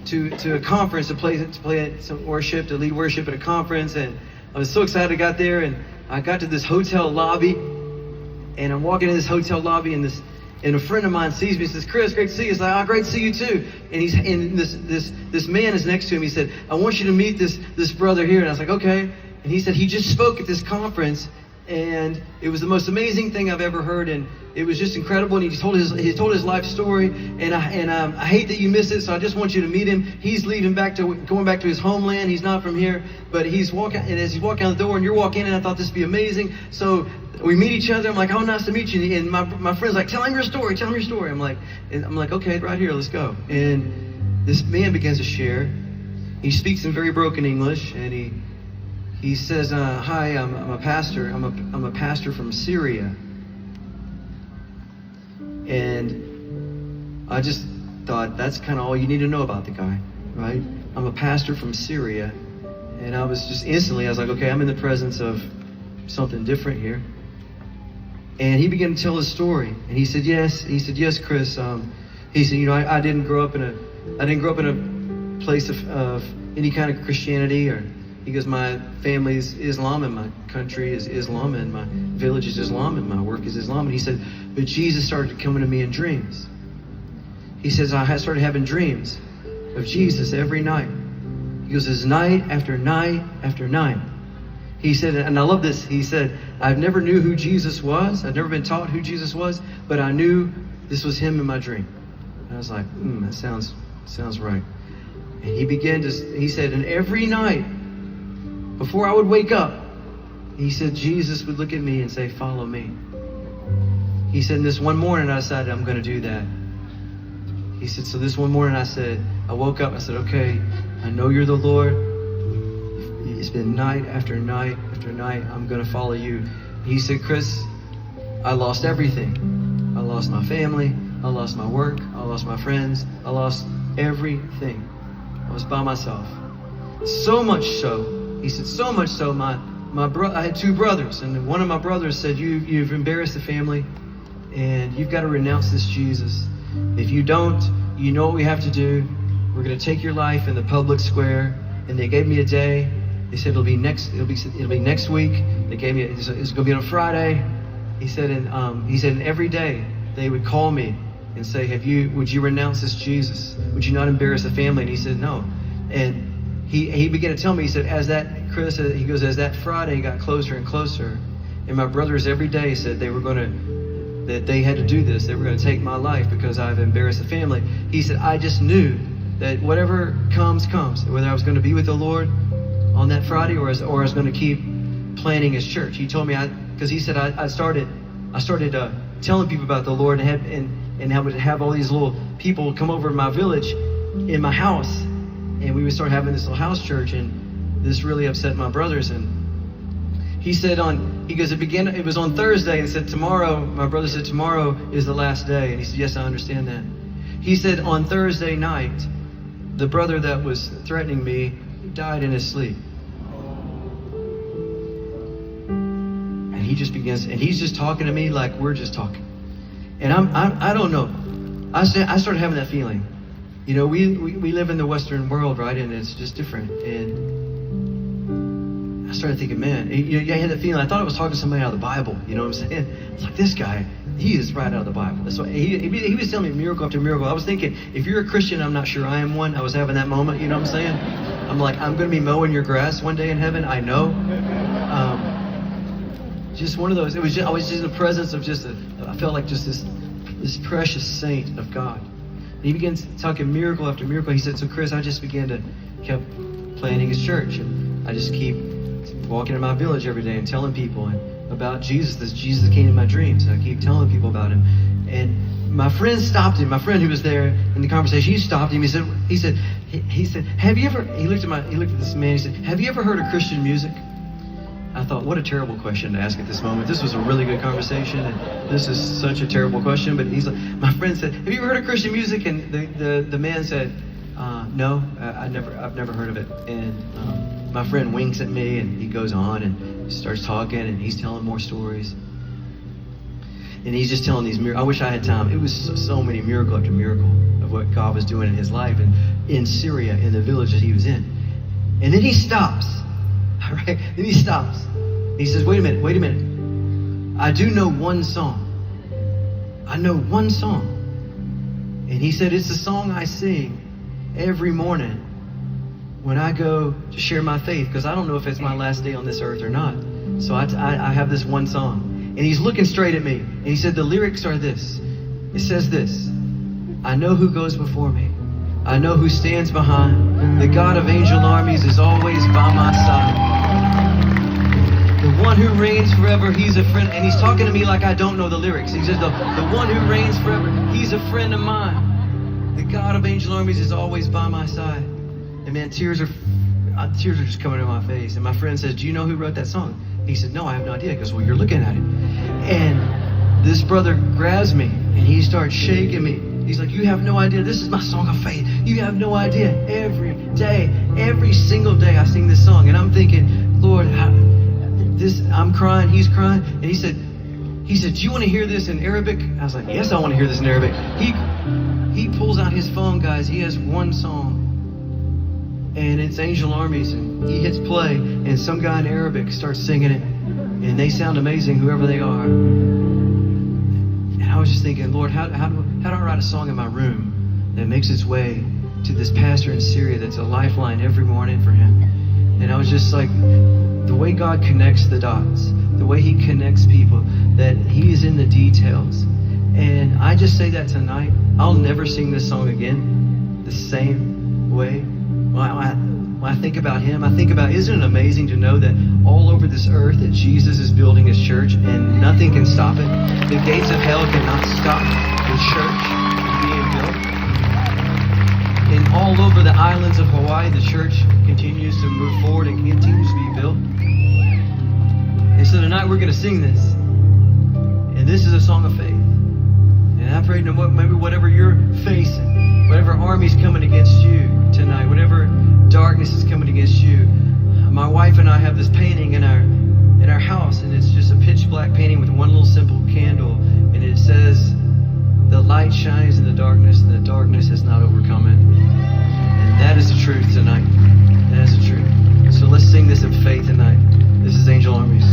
to a conference to play some worship, to lead worship at a conference, and I was so excited. I got there and I got to this hotel lobby, and I'm walking in this hotel lobby, and a friend of mine sees me and says, "Chris, great to see you." He's like, "Oh, great to see you too." And this man is next to him. He said, "I want you to meet this brother here." And I was like, "Okay." And he said he just spoke at this conference, and it was the most amazing thing I've ever heard, and it was just incredible. And he told his life story, and I hate that you missed it, so I just want you to meet him. He's going back to his homeland. He's not from here, but he's walking, and as he's walking out the door, and you're walking in, I thought this would be amazing. So we meet each other. I'm like, "Oh, nice to meet you." And my friend's like, "Tell him your story. Tell him your story." I'm like, "Okay, right here, let's go." And this man begins to share. He speaks in very broken English, and he says, "Hi, I'm a pastor. I'm a pastor from Syria." And I just thought that's kind of all you need to know about the guy, right? I'm a pastor from Syria, and I was like, okay, I'm in the presence of something different here. And he began to tell his story, and he said, "Yes." He said, "Yes, Chris." He said, I didn't grow up in a place of any kind of Christianity, or he goes, "My family's Islam, and my country is Islam, and my village is Islam, and my work is Islam." And he said, "But Jesus started coming to me in dreams." He says, "I started having dreams of Jesus every night." He goes, "It's night after night after night." He said, and I love this, he said, "I never knew who Jesus was. I'd never been taught who Jesus was, but I knew this was him in my dream." And I was like, that sounds right. And he said, and every night, before I would wake up, he said, Jesus would look at me and say, "Follow me." He said, and this one morning I decided I'm going to do that. He said, so this one morning I woke up, I said, "Okay, I know you're the Lord. It's been night after night after night. I'm going to follow you." He said, "Chris, I lost everything. I lost my family. I lost my work. I lost my friends. I lost everything. I was by myself. So much so," he said, "so much so, I had two brothers, and one of my brothers said, you've embarrassed the family, and you've got to renounce this Jesus. If you don't, you know what we have to do. We're going to take your life in the public square." And they gave me a day. They said it'll be next week. They gave me it's going to be on a Friday. He said, and every day they would call me and say, would you renounce this Jesus? Would you not embarrass the family? And he said, no. And he began to tell me, he said, as that Friday got closer and closer, and my brothers every day said that they had to do this. They were going to take my life because I've embarrassed the family. He said, I just knew that whatever comes, whether I was going to be with the Lord on that Friday or I was going to keep planning his church. He told me, because he said I started telling people about the Lord, and I would have all these little people come over to my village in my house, and we would start having this little house church, and this really upset my brothers. And he said it was on Thursday, and said tomorrow, my brother said tomorrow is the last day. And he said, yes, I understand that. He said on Thursday night, the brother that was threatening me died in his sleep. And he's just talking to me like we're just talking. And I don't know. I started having that feeling. You know, we live in the Western world, right? And it's just different. And I started thinking, man, I had that feeling. I thought I was talking to somebody out of the Bible. You know what I'm saying? It's like, this guy, he is right out of the Bible. That's why he was telling me miracle after miracle. I was thinking, if you're a Christian, I'm not sure I am one. I was having that moment, you know what I'm saying? I'm like, I'm going to be mowing your grass one day in heaven. I know. Just one of those. I was just in the presence of I felt like just this precious saint of God. And he began talking miracle after miracle. He said, so Chris, I just kept planning his church. And I just keep walking in my village every day and telling people about Jesus, this Jesus that came in my dreams. And I keep telling people about him. And my friend stopped him. My friend who was there in the conversation, he stopped him. He said, have you ever, he looked at this man, he said, have you ever heard of Christian music? I thought, what a terrible question to ask at this moment. This was a really good conversation, and this is such a terrible question. But he's like, my friend said, have you ever heard of Christian music? And the man said, no, I've never heard of it. And my friend winks at me, and he goes on and starts talking, and he's telling more stories. And he's just telling these miracles. I wish I had time. It was so many miracle after miracle of what God was doing in his life and in Syria, in the village that he was in. And then he stops. All right? Then he stops. He says, wait a minute. I do know one song. I know one song. And he said, it's the song I sing every morning when I go to share my faith, because I don't know if it's my last day on this earth or not. So I have this one song. And he's looking straight at me. And he said, the lyrics are this. It says this: I know who goes before me. I know who stands behind. The God of angel armies is always by my side. The one who reigns forever, he's a friend. And he's talking to me like I don't know the lyrics. He says, the one who reigns forever, he's a friend of mine. The God of angel armies is always by my side. And man, tears are just coming to my face. And my friend says, do you know who wrote that song? He said, no, I have no idea. He goes, well, you're looking at it. And this brother grabs me and he starts shaking me. He's like, you have no idea. This is my song of faith. You have no idea. Every day, every single day I sing this song. And I'm thinking, Lord, I'm crying, he's crying. And he said, do you want to hear this in Arabic? I was like, yes, I want to hear this in Arabic. He pulls out his phone, guys. He has one song. And it's Angel Armies, and he hits play, and some guy in Arabic starts singing it, and they sound amazing, whoever they are. And I was just thinking, Lord, how do I write a song in my room that makes its way to this pastor in Syria that's a lifeline every morning for him? And I was just like, the way God connects the dots, the way he connects people, that he is in the details. And I just say that tonight, I'll never sing this song again the same way. When I think about him, I think about, isn't it amazing to know that all over this earth that Jesus is building his church and nothing can stop it? The gates of hell cannot stop the church being built. And all over the islands of Hawaii, the church continues to move forward and continues to be built. And so tonight we're going to sing this. And this is a song of faith. And I pray maybe whatever you're facing, whatever army's coming against you tonight, whatever darkness is coming against you. My wife and I have this painting in our house, and it's just a pitch black painting with one little simple candle, and it says, the light shines in the darkness, and the darkness has not overcome it. And that is the truth tonight. That is the truth. So let's sing this in faith tonight. This is Angel Armies.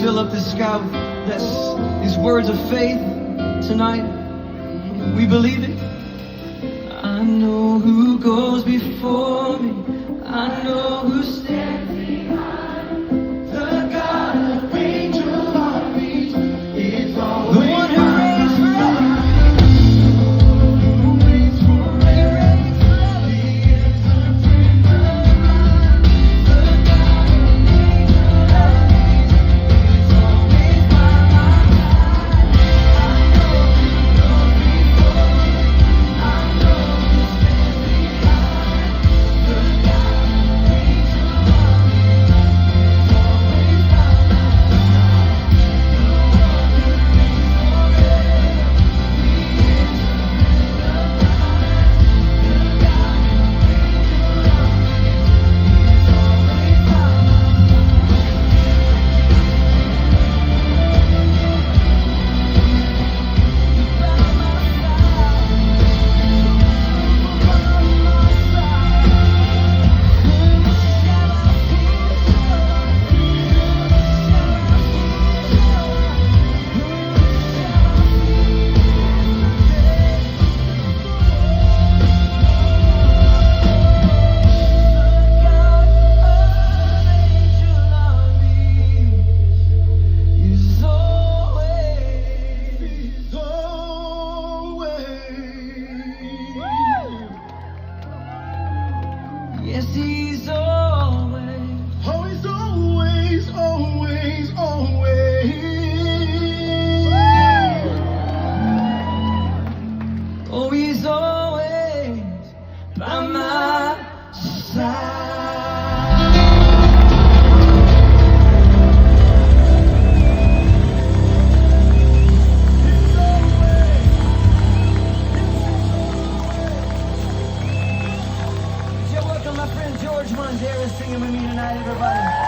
fill up this sky with these words of faith tonight. We believe it. I know who goes before me. I know who stands behind. The God of angel armies is always the one who reigns forever. Yes, he's always, always, always, always, always. Oh, he's always by my side. My friend George Mondera singing with me tonight, everybody.